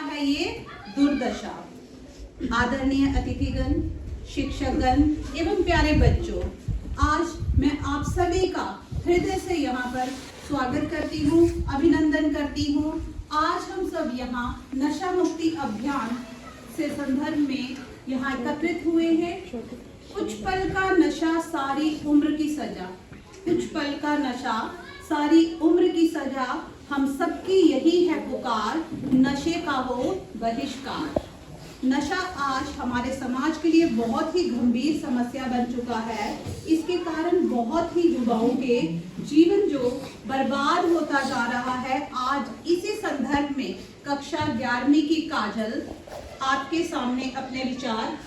है ये दुर्दशा। आदरणीय अतिथिगण, शिक्षकगण एवं प्यारे बच्चों, आज मैं आप सभी का हृदय से यहाँ पर स्वागत करती हूँ, अभिनंदन करती हूँ। आज हम सब यहाँ नशा मुक्ति अभियान से संदर्भ में यहाँ एकत्रित हुए हैं। कुछ पल का नशा सारी उम्र की सजा, कुछ पल का नशा सारी उम्र की सजा, हम सबकी यही है पुकार, नशे का हो बहिष्कार। नशा आज हमारे समाज के लिए बहुत ही गंभीर समस्या बन चुका है। इसके कारण बहुत ही युवाओं के जीवन जो बर्बाद होता जा रहा है। आज इसी संदर्भ में कक्षा 11वीं की काजल आपके सामने अपने विचार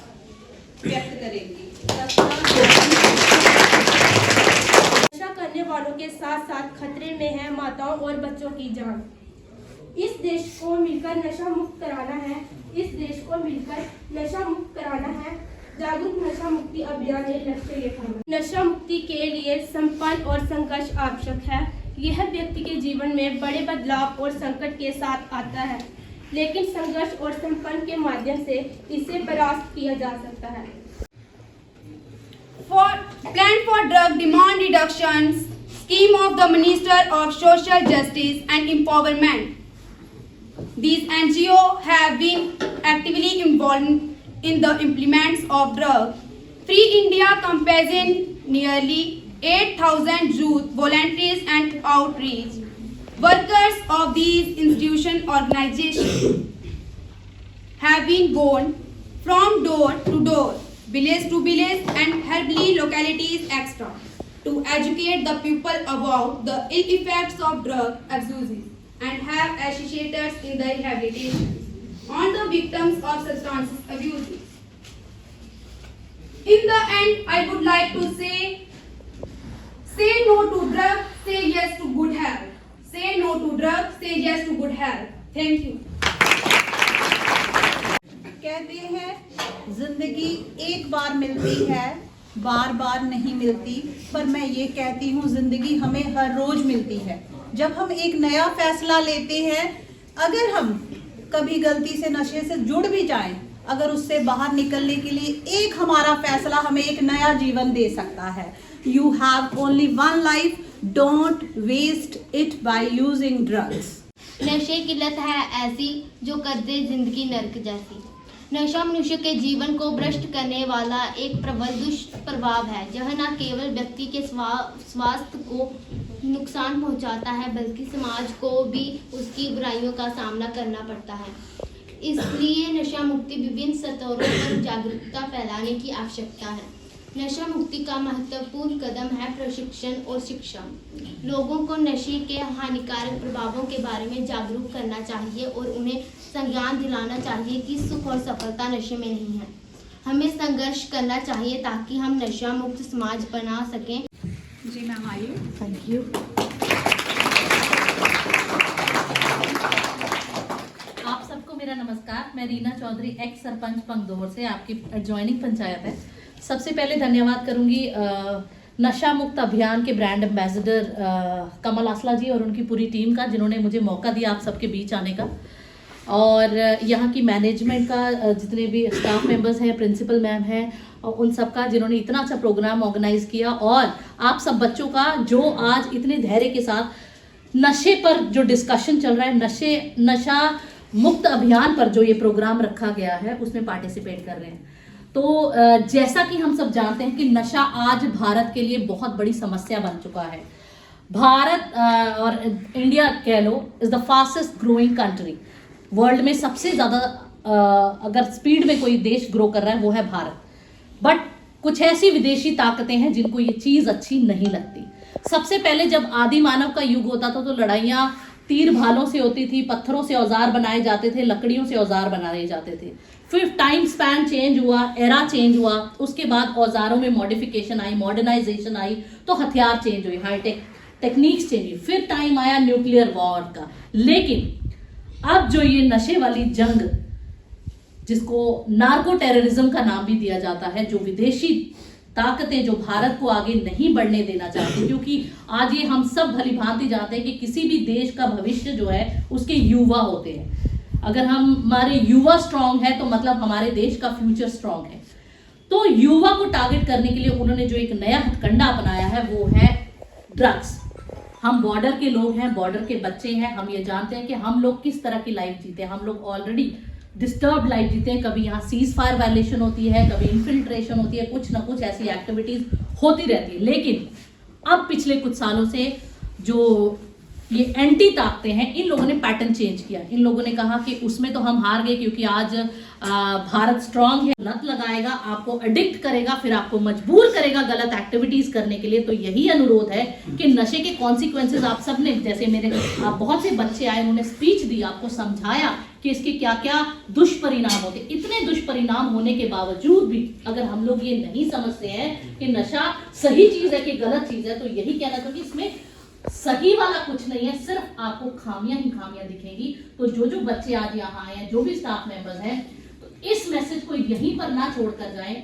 व्यक्त करेंगी। नशा करने वालों के साथ साथ खतरे में है माताओं और बच्चों की जान। इस देश को मिलकर नशा मुक्त कराना है, इस देश को मिलकर नशा मुक्त कराना है। जागरूक नशा मुक्ति अभियान ने लक्ष्य रखा है। नशा मुक्ति के लिए संपन्न और संघर्ष आवश्यक है। यह व्यक्ति के जीवन में बड़े बदलाव और संकट के साथ आता है, लेकिन संघर्ष और संपन्न के माध्यम से इसे परास्त किया जा सकता है। Plan for drug demand reduction scheme of the Minister of Social Justice and Empowerment. These NGO have been actively involved in the implements of drug free India campaign. Nearly 8,000 youth volunteers and outreach workers of these institution organizations have been gone from door to door, village to village and helply localities extra to educate the people about the ill effects of drug abuses and have associators in the rehabilitation on the victims of substance abuse. In the end, I would like to say no to drug, say yes to good health. Say no to drug, say yes to good health. Thank you. कहते हैं जिंदगी एक बार मिलती है, बार बार नहीं मिलती, पर मैं ये कहती हूँ जिंदगी हमें हर रोज मिलती है। जब हम एक नया फैसला लेते हैं, अगर हम कभी गलती से नशे से जुड़ भी जाएं, अगर उससे बाहर निकलने के लिए एक हमारा फैसला हमें एक नया जीवन दे सकता है। You have only one life, don't waste it by using drugs. नशे की लत है ऐसी जो कर दे जिंदगी नर्क जैसी। नशा मनुष्य के जीवन को भ्रष्ट करने वाला एक प्रबल दुष्प्रभाव है। यह न केवल व्यक्ति के स्वास्थ्य को नुकसान पहुंचाता है, बल्कि समाज को भी उसकी बुराइयों का सामना करना पड़ता है। इसलिए नशा मुक्ति विभिन्न स्तरों पर जागरूकता फैलाने की आवश्यकता है। नशा मुक्ति का महत्वपूर्ण कदम है प्रशिक्षण और शिक्षा। लोगों को नशे के हानिकारक प्रभावों के बारे में जागरूक करना चाहिए और उन्हें संज्ञान दिलाना चाहिए कि सुख और सफलता नशे में नहीं है। हमें संघर्ष करना चाहिए ताकि हम नशा मुक्त समाज बना सकें। जी मैम, आइए। Thank you. आप सबको मेरा नमस्कार। मैं रीना चौधरी, एक्स सरपंच पंगदोहर से, आपकी एडजॉइनिंग पंचायत है। सबसे पहले धन्यवाद करूंगी नशा मुक्त अभियान के ब्रांड एम्बेसडर कमल आसला जी और उनकी पूरी टीम का, जिन्होंने मुझे मौका दिया आप सबके बीच आने का, और यहाँ की मैनेजमेंट का, जितने भी स्टाफ मेंबर्स हैं, प्रिंसिपल मैम हैं, और उन सब का जिन्होंने इतना अच्छा प्रोग्राम ऑर्गेनाइज किया, और आप सब बच्चों का जो आज इतने धैर्य के साथ नशे पर जो डिस्कशन चल रहा है, नशा मुक्त अभियान पर जो ये प्रोग्राम रखा गया है, उसमें पार्टिसिपेट कर रहे हैं। तो जैसा कि हम सब जानते हैं कि नशा आज भारत के लिए बहुत बड़ी समस्या बन चुका है। भारत और इंडिया कह लो is the fastest growing country. World में सबसे ज़्यादा अगर स्पीड में कोई देश ग्रो कर रहा है वो है भारत। बट कुछ ऐसी विदेशी ताकतें हैं जिनको ये चीज़ अच्छी नहीं लगती। सबसे पहले जब आदि मानव का युग होता था तो लड़ाइयाँ तीर भालों से होती थी, पत्थरों से औजार बनाए जाते थे, लकड़ियों से औजार बनाए जाते थे। फिर टाइम स्पैन चेंज हुआ, एरा चेंज हुआ, उसके बाद औजारों में मॉडिफिकेशन आई, मॉडर्नाइजेशन आई, तो हथियार चेंज हुए, हाईटेक टेक्निक्स चेंज हुई, फिर टाइम आया न्यूक्लियर वॉर का। लेकिन अब जो ये नशे वाली जंग, जिसको नार्को टेररिज्म का नाम भी दिया जाता है, जो विदेशी ताकतें जो भारत को आगे नहीं बढ़ने देना चाहती, क्योंकि आज ये हम सब भली भांति जानते हैं कि किसी भी देश का भविष्य जो है उसके युवा होते हैं। अगर हमारे युवा स्ट्रांग है तो मतलब हमारे देश का फ्यूचर स्ट्रांग है। तो युवा को टारगेट करने के लिए उन्होंने जो एक नया हथकंडा अपनाया है वो है ड्रग्स। हम बॉर्डर के लोग हैं, बॉर्डर के बच्चे हैं, हम ये जानते हैं कि हम लोग किस तरह की लाइफ जीते हैं। हम लोग ऑलरेडी डिस्टर्ब लाइफ जीते हैं, कभी यहाँ सीज फायर वायलेशन होती है, कभी इन्फिल्ट्रेशन होती है, कुछ ना कुछ ऐसी एक्टिविटीज होती रहती है। लेकिन अब पिछले कुछ सालों से जो ये एंटी ताकते हैं, इन लोगों ने पैटर्न चेंज किया। इन लोगों ने कहा कि उसमें तो हम हार गए क्योंकि आज भारत स्ट्रांग है। लत लगाएगा, आपको एडिक्ट करेगा, फिर आपको मजबूर करेगा गलत एक्टिविटीज करने के लिए। तो यही अनुरोध है कि नशे के कॉन्सिक्वेंसेज आप सब ने, जैसे मेरे बहुत से बच्चे आए, उन्होंने स्पीच दी, आपको समझाया कि इसके क्या क्या दुष्परिणाम होते। इतने दुष्परिणाम होने के बावजूद भी अगर हम लोग ये नहीं समझते हैं कि नशा सही चीज है कि गलत चीज है, तो यही कहना था कि इसमें सही वाला कुछ नहीं है, सिर्फ आपको खामियां ही खामियां दिखेंगी। तो जो बच्चे आज यहाँ आए हैं, जो भी स्टाफ मेंबर्स हैं, तो इस मैसेज को यहीं पर ना छोड़कर जाएं,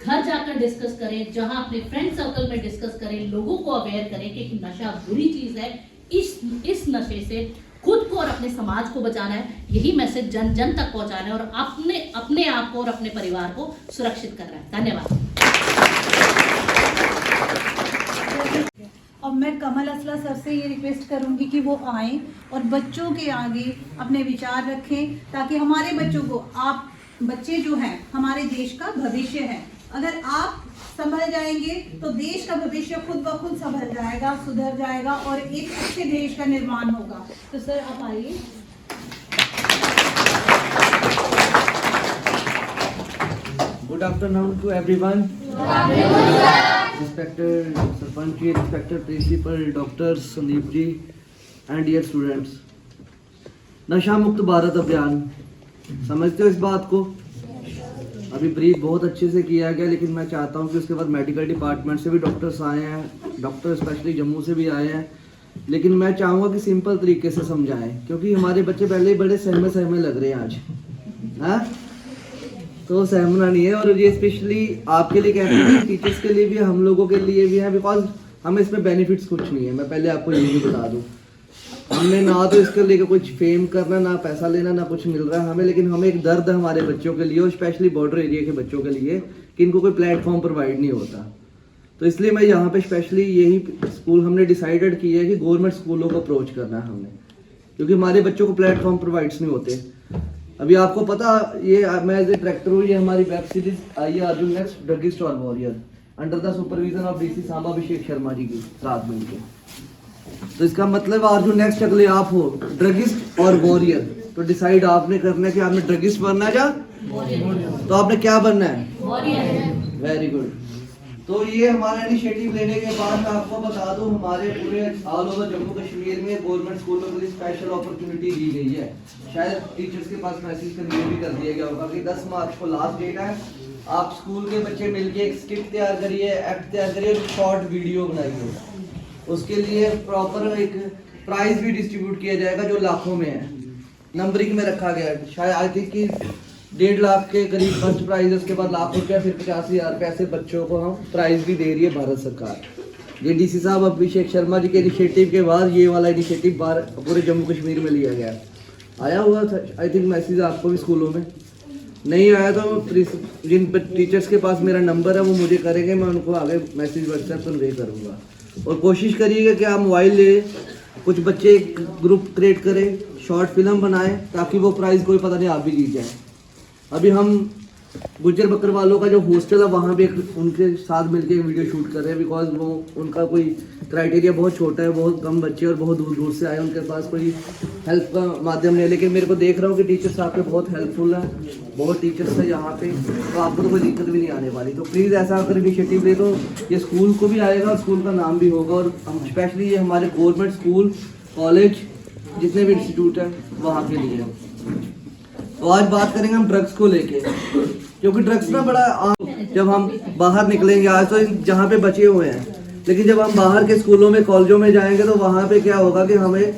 घर जाकर डिस्कस करें, जहां अपने फ्रेंड सर्कल में डिस्कस करें, लोगों को अवेयर करें कि नशा बुरी चीज है। इस नशे से खुद को और अपने समाज को बचाना है, यही मैसेज जन जन तक पहुंचाना है और अपने आप को और अपने परिवार को सुरक्षित करना है। धन्यवाद। और मैं कमल असला सर से ये रिक्वेस्ट करूंगी कि वो आएं और बच्चों के आगे अपने विचार रखें, ताकि हमारे बच्चों को, आप बच्चे जो हैं हमारे देश का भविष्य है। अगर आप संभल जाएंगे तो देश का भविष्य खुद ब खुद संभल जाएगा, सुधर जाएगा और एक अच्छे देश का निर्माण होगा। तो सर आप आइए। Good afternoon to everyone. Respected Sarpanch ji, respected principal, doctors, Sandeep ji, and dear students. नशा मुक्त भारत अभियान, समझते हो इस बात को? अभी ब्रीफ बहुत अच्छे से किया गया, लेकिन मैं चाहता हूँ कि उसके बाद मेडिकल डिपार्टमेंट से भी डॉक्टर्स आए हैं, डॉक्टर स्पेशली जम्मू से भी आए हैं। लेकिन मैं चाहूँगा कि सिंपल तरीके से समझाएं, क्योंकि हमारे बच्चे पहले ही बड़े सहमे लग रहे हैं आज, हाँ? तो सहमना नहीं है। और ये स्पेशली आपके लिए कहते हैं, टीचर्स के लिए भी, हम लोगों के लिए भी है, बिकॉज हमें इसमें बेनिफिट्स कुछ नहीं है। मैं पहले आपको ये भी बता दूं, हमने ना तो इसके लिए कुछ फेम करना, ना पैसा लेना, ना कुछ मिल रहा है हमें, लेकिन हमें एक दर्द है हमारे बच्चों के लिए, और स्पेशली बॉर्डर एरिया के बच्चों के लिए, कि इनको कोई प्लेटफॉर्म प्रोवाइड नहीं होता। तो इसलिए मैं यहाँ पे स्पेशली यही स्कूल हमने डिसाइडेड किया है कि गवर्नमेंट स्कूलों को अप्रोच करना है हमने, क्योंकि हमारे बच्चों को प्लेटफॉर्म प्रोवाइड्स नहीं होते। अभी आपको पता, ये मैं एज ए डायरेक्टर हूँ, ये हमारी वेब सीरीज आई है अर्जुन नेक्स्ट ड्रगिस्ट और warrior, under the supervision of DC Samba Abhishek Sharma ji की साथ मिलकर। तो इसका मतलब अर्जुन नेक्स्ट अगले आप हो, ड्रगिस्ट और वॉरियर। तो डिसाइड आपने करना है कि आपने ड्रगिस्ट बनना है या तो आपने क्या बनना है? वॉरियर। Very good. तो ये हमारा इनिशिएटिव लेने के बाद मैं आपको बता दूं, हमारे पूरे ऑल ओवर जम्मू कश्मीर में गवर्नमेंट स्कूलों के लिए स्पेशल अपॉर्चुनिटी दी गई है। शायद टीचर्स के पास मैसेज कन्वे भी कर दिया गया होगा कि 10 मार्च को लास्ट डेट है, आप स्कूल के बच्चे मिलके एक स्किट तैयार करिए, एक्ट तैयार करिए, शॉर्ट वीडियो बनाइए। उसके लिए प्रॉपर एक प्राइज भी डिस्ट्रीब्यूट किया जाएगा जो लाखों में है, नंबरिंग में रखा गया है। शायद आई थिंक कि 1.5 लाख के करीब फर्स्ट प्राइज, उसके बाद लाख रुपया, फिर 50,000 पैसे बच्चों को हम प्राइज भी दे रही है भारत सरकार। ये डीसी साहब अभिषेक शर्मा जी के इनिशिएटिव के बाद ये वाला इनिशिएटिव पूरे जम्मू कश्मीर में लिया गया। आया हुआ था आई थिंक मैसेज आपको भी स्कूलों में, नहीं आया तो जिन टीचर्स के पास मेरा नंबर है वो मुझे करेंगे, मैं उनको आगे मैसेज व्हाट्सएप कन्वे करूँगा। और कोशिश करिएगा कि आप मोबाइल ले, कुछ बच्चे ग्रुप क्रिएट करें, शॉर्ट फिल्म बनाएं, ताकि वो प्राइज़ कोई पता नहीं आप भी जीत जाए। अभी हम गुज्जर बकरवालों का जो हॉस्टल है वहाँ भी उनके साथ मिलके एक वीडियो शूट कर रहे हैं, बिकॉज वो उनका कोई क्राइटेरिया बहुत छोटा है, बहुत कम बच्चे और बहुत दूर दूर से आए, उनके पास कोई हेल्प का माध्यम नहीं है। लेकिन मेरे को देख रहा हूँ कि टीचर्स आपके बहुत हेल्पफुल हैं, बहुत टीचर्स हैं यहाँ पे, तो आपको तो कोई दिक्कत भी नहीं आने वाली। तो प्लीज़ ऐसा अगर इनिशिएटिव ले तो ये स्कूल को भी आएगा और स्कूल का नाम भी होगा, और स्पेशली ये हमारे गवर्नमेंट स्कूल, कॉलेज, जितने भी इंस्टीट्यूट हैं वहाँ के लिए। तो आज बात करेंगे हम ड्रग्स को लेके, क्योंकि ड्रग्स ना बड़ा जब हम बाहर निकलेंगे, आज तो जहाँ पे बचे हुए हैं, लेकिन जब हम बाहर के स्कूलों में, कॉलेजों में जाएंगे तो वहाँ पे क्या होगा कि हमें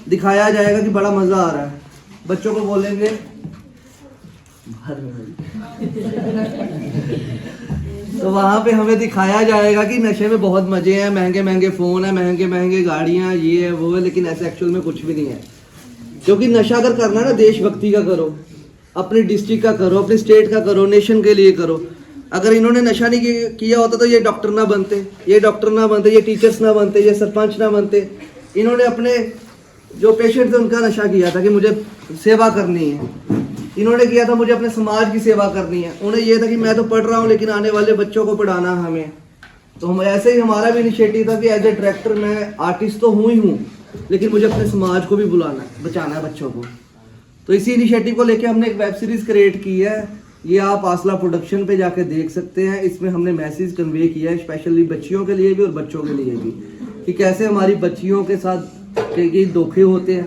दिखाया जाएगा कि बड़ा मज़ा आ रहा है। बच्चों को बोलेंगे तो वहाँ पे हमें दिखाया जाएगा कि नशे में बहुत मज़े हैं, महंगे महंगे फ़ोन है, महंगे महंगे गाड़ियाँ, ये है वो है, लेकिन ऐसे एक्चुअल में कुछ भी नहीं है। क्योंकि नशा अगर करना है ना, देशभक्ति का करो, अपनी डिस्ट्रिक्ट का करो, अपनी स्टेट का करो, नेशन के लिए करो। अगर इन्होंने नशा नहीं किया होता तो ये डॉक्टर ना बनते, ये डॉक्टर ना बनते, ये टीचर्स ना बनते, ये सरपंच ना बनते। इन्होंने अपने जो पेशेंट थे उनका नशा किया था कि मुझे सेवा करनी है। इन्होंने किया था मुझे अपने समाज की सेवा करनी है। उन्हें यह था कि मैं तो पढ़ रहा हूँ लेकिन आने वाले बच्चों को पढ़ाना हमें। तो हम ऐसे ही हमारा भी इनिशिएटिव था कि एज ए डायरेक्टर मैं आर्टिस्ट तो हूँ ही हूँ, लेकिन मुझे अपने समाज को भी बुलाना है, बचाना है बच्चों को। तो इसी इनिशिएटिव को लेके हमने एक वेब सीरीज क्रिएट की है। ये आप आसला प्रोडक्शन पे जाके देख सकते हैं। इसमें हमने मैसेज कन्वे किया है स्पेशली बच्चियों के लिए भी और बच्चों के लिए भी, कि कैसे हमारी बच्चियों के साथ कई धोखे होते हैं,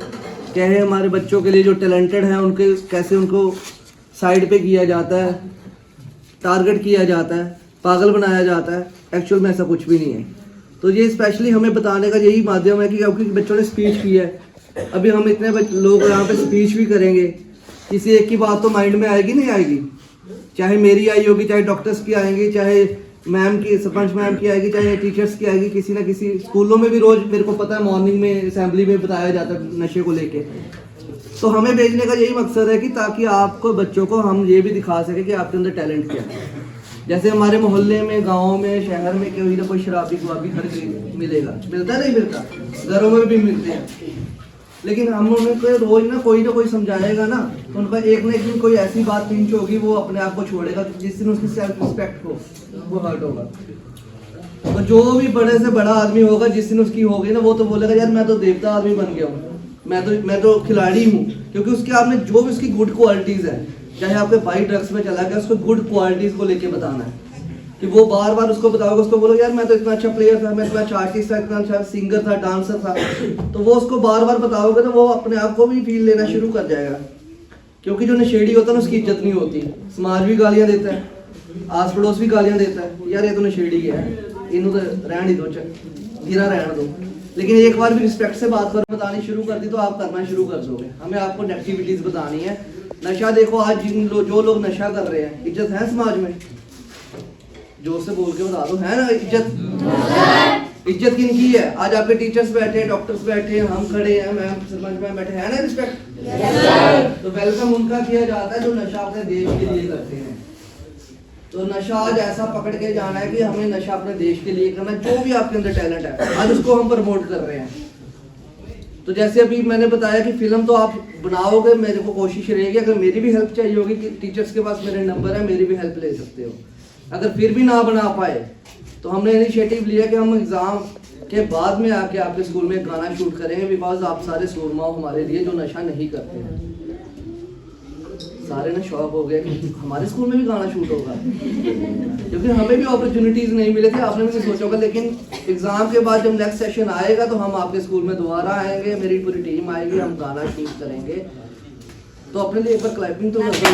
कैसे हमारे बच्चों के लिए जो टैलेंटेड हैं उनके कैसे उनको साइड पे किया जाता है, टारगेट किया जाता है, पागल बनाया जाता है। एक्चुअल में ऐसा कुछ भी नहीं है। तो ये स्पेशली हमें बताने का यही माध्यम है कि क्योंकि बच्चों ने स्पीच की है, अभी हम इतने लोग यहाँ पे स्पीच भी करेंगे, किसी एक की बात तो माइंड में आएगी नहीं आएगी, चाहे मेरी आई होगी, चाहे डॉक्टर्स की आएंगी, चाहे मैम की, सरपंच मैम की आएगी, चाहे टीचर्स की आएगी, किसी ना किसी स्कूलों में भी रोज मेरे को पता है मॉर्निंग में असेंबली में बताया जाता है नशे को लेके। तो हमें भेजने का यही मकसद है कि ताकि आपको बच्चों को हम ये भी दिखा सके कि आपके अंदर टैलेंट क्या है। जैसे हमारे मोहल्ले में, गाँव में, शहर में कोई ना कोई शराबी गुआबी हर कहीं मिलेगा, मिलता नहीं मिलता, घरों में भी मिलते हैं। लेकिन हम उनको रोज ना कोई समझाएगा ना, तो उनका एक ना एक दिन कोई ऐसी बात पिंच होगी, वो अपने आप को छोड़ेगा, जिस दिन उसकी सेल्फ रिस्पेक्ट हो वो हर्ट होगा। और जो भी बड़े से बड़ा आदमी होगा, जिस दिन उसकी होगी ना, वो तो बोलेगा यार मैं तो देवता आदमी बन गया हूँ, मैं तो खिलाड़ी हूँ। क्योंकि उसके आपने जो भी उसकी गुड क्वालिटीज है, चाहे आपके भाई ड्रग्स में चला गया, उसको गुड क्वालिटीज को लेके बताना है कि वो बार बार उसको बताओगे, उसको बोलो यार मैं तो इतना अच्छा प्लेयर था, मैं इतना अच्छा आर्टिस्ट था, इतना अच्छा सिंगर था, डांसर था, तो वो उसको बार बार बताओगे तो वो अपने आप को भी फील लेना शुरू कर जाएगा। क्योंकि जो नशेड़ी होता है ना, उसकी इज्जत नहीं होती, समाज भी गालियां देता है, आस पड़ोस भी गालियां देता है, यार ये तो नशेड़ी है, इन्हों तो रहन ही दो, गिरा रहने दो। लेकिन एक बार भी रिस्पेक्ट से बात कर बतानी शुरू कर दी तो आप करना शुरू कर दोगे। हमें आपको एक्टिविटीज बतानी है। नशा देखो, आज जो लोग नशा कर रहे हैं, इज्जत है समाज में? जोर से बोल के बता दो, है ना इज्जत? इज्जत किनकी है? आज आपके टीचर्स बैठे हैं, डॉक्टर्स बैठे हैं, हम खड़े हैं, मैम सरपंच मैम बैठे हैं, ना रिस्पेक्ट? तो वेलकम उनका किया जाता है जो नशा अपने देश के लिए करते हैं। तो नशा आज ऐसा पकड़ के जाना है कि हमें नशा अपने देश के लिए करना है। जो भी आपके अंदर टैलेंट है आज उसको हम प्रमोट कर रहे हैं। तो जैसे अभी मैंने बताया कि फिल्म तो आप बनाओगे, मेरे को कोशिश रहेगी, अगर मेरी भी हेल्प चाहिए होगी कि टीचर्स के पास मेरे नंबर है, मेरी भी हेल्प ले सकते हो। अगर फिर भी ना बना पाए तो हमने इनिशिएटिव लिया कि हम एग्जाम के बाद में आके आपके स्कूल में गाना शूट करेंगे, बिकॉज आप सारे सूरमा हो हमारे लिए जो नशा नहीं करते हैं। सारे ना शौक हो गया कि हमारे स्कूल में भी गाना शूट होगा, क्योंकि हमें भी अपॉर्चुनिटीज नहीं मिले थे, आपने भी नहीं सोचा होगा। लेकिन एग्जाम के बाद जब नेक्स्ट सेशन आएगा तो हम आपके स्कूल में दोबारा आएंगे, मेरी पूरी टीम आएगी, हम गाना शूट करेंगे। तो अपने लिए एक बार क्लैपिंग तो कर दो।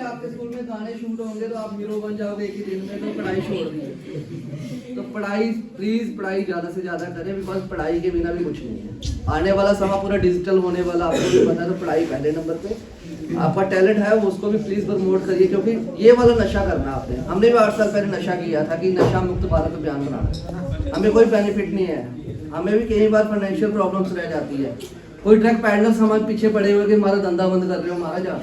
आपके स्कूल में गाने शूट होंगे तो आप हीरो बन जाओगे एक ही दिन में, तो पढ़ाई छोड़ दी। तो पढ़ाई प्लीज, पढ़ाई ज्यादा से ज्यादा करें, बिकॉज पढ़ाई के बिना भी कुछ नहीं है। आने वाला समय पूरा डिजिटल होने वाला, आपको भी पता है, तो पढ़ाई पहले नंबर पे। आपका टैलेंट है वो उसको भी प्लीज प्रमोट करिए, क्योंकि ये वाला नशा करना आपने, हमने भी 8 साल पहले नशा किया था कि नशा मुक्त भारत अभियान बनाना, हमें कोई बेनिफिट नहीं है, हमें भी कई बार फाइनेंशियल प्रॉब्लम्स रह जाती है। कोई ड्रग पैडलर्स हमारे पीछे पड़े हुए कि हमारा धंधा बंद कर रहे हो, हमारा जा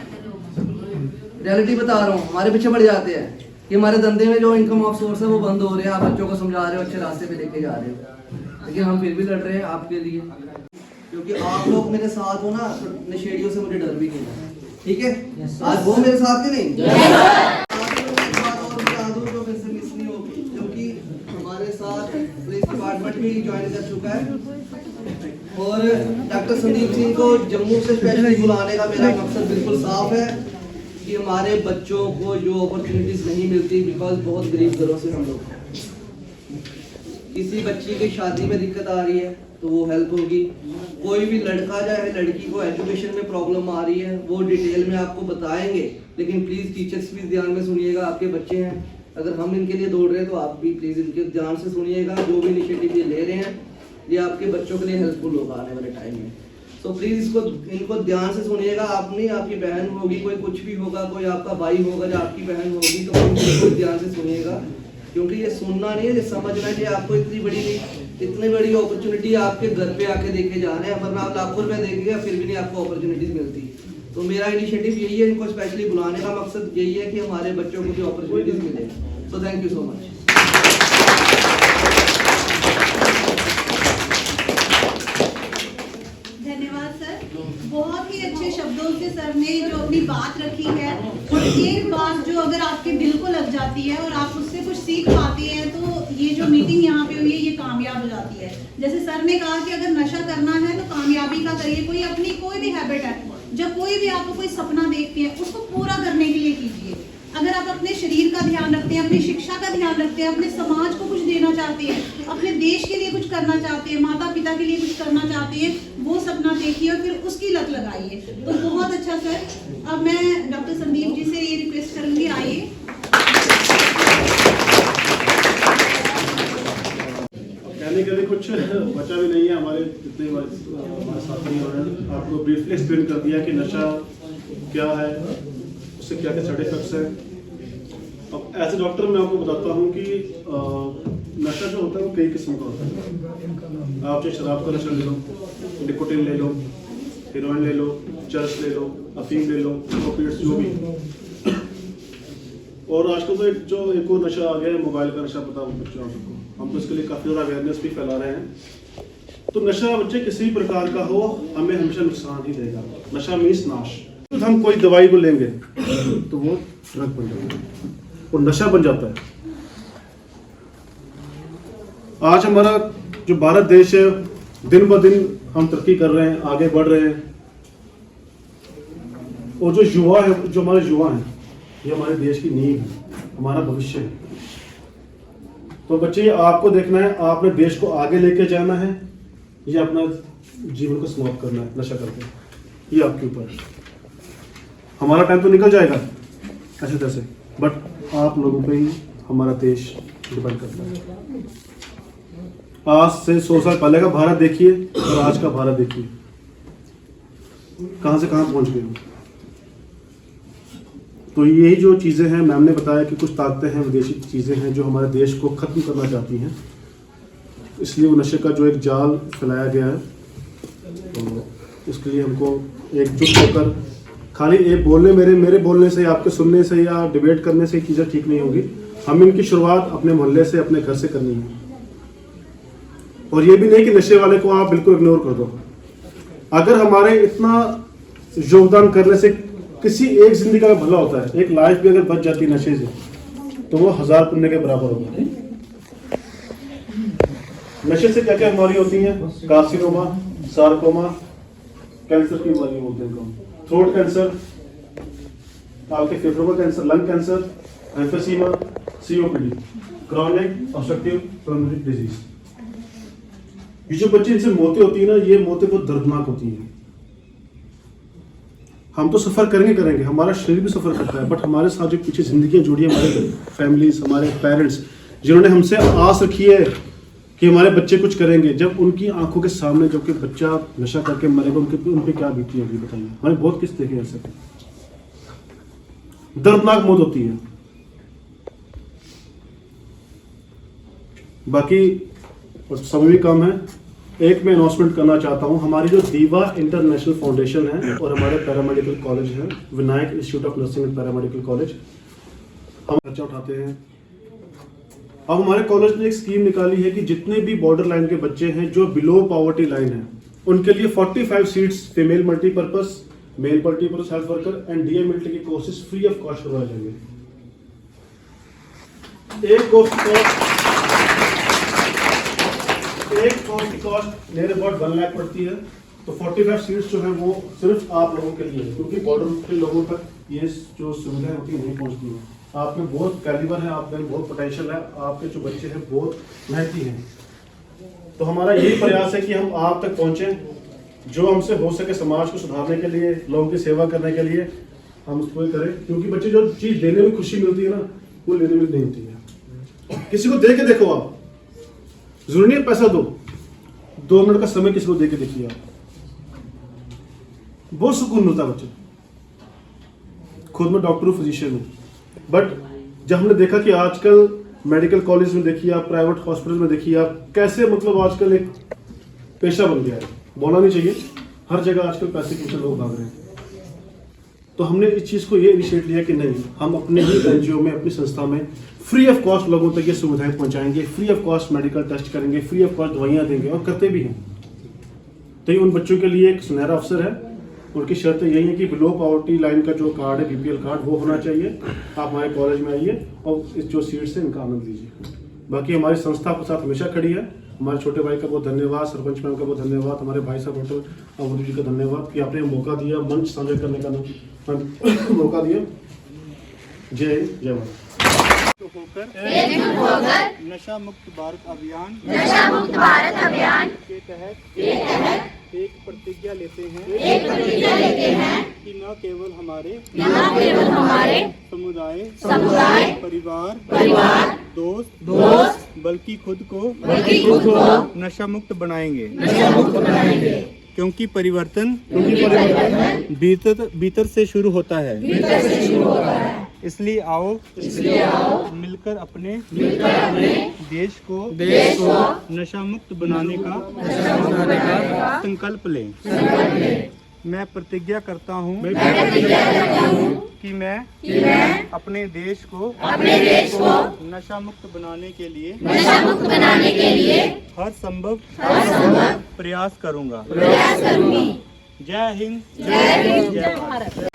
रियलिटी बता रहा हूँ, हमारे पीछे पड़ जाते हैं कि हमारे धंधे में जो इनकम ऑफ सोर्स है वो बंद हो रहे हैं, आप बच्चों को समझा रहे हो, अच्छे रास्ते पे लेके जा रहे हो, लेकिन हम फिर भी लड़ रहे हैं आपके लिए, क्योंकि आप लोग मेरे साथ हो ना, तो नशेड़ियों से मुझे डर भी नहीं है। ठीक है, आज वो मेरे साथ ही नहीं जो मेरे से मिस नहीं होगी, क्योंकि हमारे साथ पुलिस डिपार्टमेंट भी ज्वाइन कर चुका है, और डॉक्टर संदीप सिंह को जम्मू से स्पेशली बुलाने का मेरा मकसद बिल्कुल साफ है कि हमारे बच्चों को जो अपॉर्चुनिटीज नहीं मिलती, बिकॉज बहुत गरीब घरों से हम लोग, किसी बच्ची की शादी में दिक्कत आ रही है तो वो हेल्प होगी, कोई भी लड़का चाहे लड़की को एजुकेशन में प्रॉब्लम आ रही है वो डिटेल में आपको बताएंगे। लेकिन प्लीज़ टीचर्स भी ध्यान में सुनिएगा, आपके बच्चे हैं, अगर हम इनके लिए दौड़ रहे हैं तो आप भी प्लीज़ इनके ध्यान से सुनिएगा। जो भी इनिशिएटिव ये ले रहे हैं ये आपके बच्चों के लिए हेल्पफुल होगा आने वाले टाइम में। तो प्लीज़ इनको ध्यान से सुनिएगा। आप नहीं, आपकी बहन होगी, कोई कुछ भी होगा, कोई आपका भाई होगा या आपकी बहन होगी, तो बिल्कुल ध्यान से सुनिएगा। क्योंकि ये सुनना नहीं है, ये समझना है कि आपको इतनी बड़ी अपॉर्चुनिटी आपके घर पे आके देके जा रहे हैं, वरना आप लाखों रुपए देंगे फिर भी नहीं आपको अपॉर्चुनिटीज मिलती। तो मेरा इनिशिएटिव यही है, इनको स्पेशली बुलाने का मकसद यही है कि हमारे बच्चों को भी अपॉर्चुनिटीज मिले। So thank you so much. धन्यवाद सर, बहुत ही अच्छे शब्दों से सर ने जो अपनी बात रखी है, और एक बात जो अगर आपके दिल को लग जाती है और आप उससे कुछ सीख पाते हैं तो ये जो मीटिंग यहाँ पे हुई है ये कामयाब हो जाती है। जैसे सर ने कहा कि अगर नशा करना है तो कामयाबी का करिए, कोई भी हैबिट है, जब कोई भी आपको कोई सपना देखते हैं उसको पूरा करने के लिए कीजिए। अगर आप अपने शरीर का ध्यान रखते हैं, अपनी शिक्षा का ध्यान रखते हैं, अपने समाज को कुछ देना चाहते हैं, अपने देश के लिए कुछ करना चाहते हैं, माता पिता के लिए कुछ करना चाहते हैं, वो सपना देखिए और फिर उसकी लत लगाइए। तो बहुत अच्छा सर। अब मैं डॉक्टर संदीप जी से ये रिक्वेस्ट करूंगी, आइए। कहने के लिए कुछ बचा भी नहीं है। हमारे जितने हमारे साथी हैं आपको ब्रीफली एक्सप्लेन कर दिया कि नशा क्या है, उससे क्या क्या साइड इफेक्ट्स हैं। अब एज ए डॉक्टर मैं आपको बताता हूँ कि नशा जो होता है वो कई किस्म का होता है। आप चाहे शराब का नशा ले लो, निकोटीन ले लो, हेरोइन ले लो, चरस ले लो, अफीम ले लो, ओपिएट्स जो भी। और आजकल तो एक और नशा आ गया है, मोबाइल का नशा, पता हो बच्चों सबको। हम तो इसके लिए काफ़ी ज़्यादा अवेयरनेस भी फैला रहे हैं। तो नशा बच्चे किसी भी प्रकार का हो हमें हमेशा नुकसान ही देगा। नशा मीन्स नाश। तो हम कोई दवाई को लेंगे तो वो ड्रग बन जाता है, वो नशा बन जाता है। आज हमारा जो भारत देश है दिन ब दिन हम तरक्की कर रहे हैं, आगे बढ़ रहे हैं। और जो युवा है, जो हमारे युवा हैं, ये हमारे देश की नींव है, हमारा भविष्य है। तो बच्चे आपको देखना है, आपने देश को आगे लेके जाना है या अपना जीवन को समाप्त करना है नशा करके, ये आपके ऊपर है। हमारा टाइम तो निकल जाएगा ऐसे तैसे, बट आप लोगों पे ही हमारा देश डिपेंड करता है। आज से 100 साल पहले का भारत देखिए और आज का भारत देखिए, कहां से कहां पहुंच गए हो। तो यही जो चीज़ें हैं, मैम ने बताया कि कुछ ताकतें हैं, विदेशी चीज़ें हैं जो हमारे देश को ख़त्म करना चाहती हैं। इसलिए वो नशे का जो एक जाल फैलाया गया है, तो उसके लिए हमको एकजुट होकर, खाली एक मेरे बोलने से, आपके सुनने से या डिबेट करने से चीज़ें ठीक नहीं होगी। हम इनकी शुरुआत अपने मोहल्ले से, अपने घर से करनी है। और ये भी नहीं कि नशे वाले को आप बिल्कुल इग्नोर कर दो। अगर हमारे इतना योगदान करने से किसी एक जिंदगी का भला होता है, एक लाइफ भी अगर बच जाती है नशे से, तो वो 1000 पुण्य के बराबर होगा। नशे से क्या क्या बीमारी होती हैं? कार्सिनोमा, सार्कोमा, कैंसर की बीमारी बोलते हैं, थ्रोट कैंसर, आपके फेफड़ों का cancer, lung cancer, emphysema, COPD, chronic obstructive pulmonary disease. ये जो बच्चे इनसे मौतें होती है ना, ये मौतें बहुत दर्दनाक होती हैं। हम तो सफ़र करेंगे, हमारा शरीर भी सफ़र करता है, बट हमारे साथ जो पीछे जिंदगियां जुड़ी है, हमारे फैमिलीज, हमारे पेरेंट्स जिन्होंने हमसे आस रखी है कि हमारे बच्चे कुछ करेंगे, जब उनकी आंखों के सामने जब कि बच्चा नशा करके मरेगा, उन पे क्या बीती होगी बताइए। हमारे बहुत किस देखे ऐसे, दर्दनाक मौत होती है। बाकी समय भी कम है, एक मैं अनाउंसमेंट करना चाहता हूं। हमारी जो दीवा इंटरनेशनल फाउंडेशन है और हमारे पैरामेडिकल कॉलेज है, Vinayak institute of nursing and paramedical college, हम खर्चा उठाते हैं। अब हमारे कॉलेज ने एक स्कीम निकाली है कि जितने भी बॉर्डर लाइन के बच्चे हैं जो बिलो पॉवर्टी लाइन है, उनके लिए 45 seats female multipurpose, male multipurpose health worker and DMLT के कोर्सेज फ्री ऑफ कॉस्ट करवाए जाएंगे। एक कोर्स की कॉस्ट नियर अबाउट 1 लाख पड़ती है। तो 45 सीट्स जो है वो सिर्फ आप लोगों के लिए है, क्योंकि बॉर्डर के लोगों तक ये जो सुविधाएं होती है नहीं पहुंचती है। आप में बहुत कैलिबर है, आप में बहुत पोटेंशियल है, आपके जो बच्चे हैं बहुत मेहनती हैं। तो हमारा यही प्रयास है कि हम आप तक पहुंचे, जो हमसे हो सके समाज को सुधारने के लिए, लोगों की सेवा करने के लिए हम उसको करें। क्योंकि बच्चे जो चीज़ देने में खुशी मिलती है ना, वो लेने में नहीं होती है। किसी को दे के देखो, आप जरूरी नहीं पैसा दो, 2 मिनट का समय किसी को दे के देखिए, आप बहुत सुकून मिलता है बच्चे। खुद मैं डॉक्टर हूँ, फिजिशियन हूँ, बट जब हमने देखा कि आजकल मेडिकल कॉलेज में देखिए आप, प्राइवेट हॉस्पिटल में देखिए आप, कैसे मतलब आजकल एक पेशा बन गया है। बोलना नहीं चाहिए, हर जगह आजकल पैसे के पीछे लोग भाग रहे हैं। तो हमने इस चीज़ को ये इनिशिएट लिया कि नहीं, हम अपने ही एनजीओ में, अपनी संस्था में फ्री ऑफ कॉस्ट लोगों तक ये सुविधाएं पहुंचाएंगे, free of cost medical test करेंगे, फ्री ऑफ कॉस्ट दवाइयाँ देंगे, और करते भी हैं। तो ये उन बच्चों के लिए एक सुनहरा अवसर है। उनकी शर्तें यही है कि बिलो पॉवर्टी लाइन का जो कार्ड है, बीपीएल कार्ड, वो होना चाहिए। आप हमारे कॉलेज में आइए और इस जो सीट्स हैं इनका आनंद लीजिए। बाकी हमारी संस्था आपके साथ हमेशा खड़ी है। हमारे छोटे भाई का बहुत धन्यवाद, सरपंच मैम का बहुत धन्यवाद, हमारे भाई साहब डॉक्टर अवधू जी का धन्यवाद कि आपने मौका दिया, मंच साझा करने का मौका दिया। जय जय भारत। एकजुट होकर नशा मुक्त भारत अभियान के तहत एक प्रतिज्ञा लेते हैं कि न केवल हमारे समुदाय परिवार दोस्त बल्कि खुद को नशा मुक्त बनाएंगे। क्योंकि परिवर्तन भीतर से शुरू होता है। इसलिए आओ मिलकर अपने देश को नशा मुक्त बनाने का संकल्प लें। मैं प्रतिज्ञा करता हूँ कि मैं अपने देश को नशा मुक्त बनाने के लिए हर संभव प्रयास करूँगा। जय हिंद, जय भारत।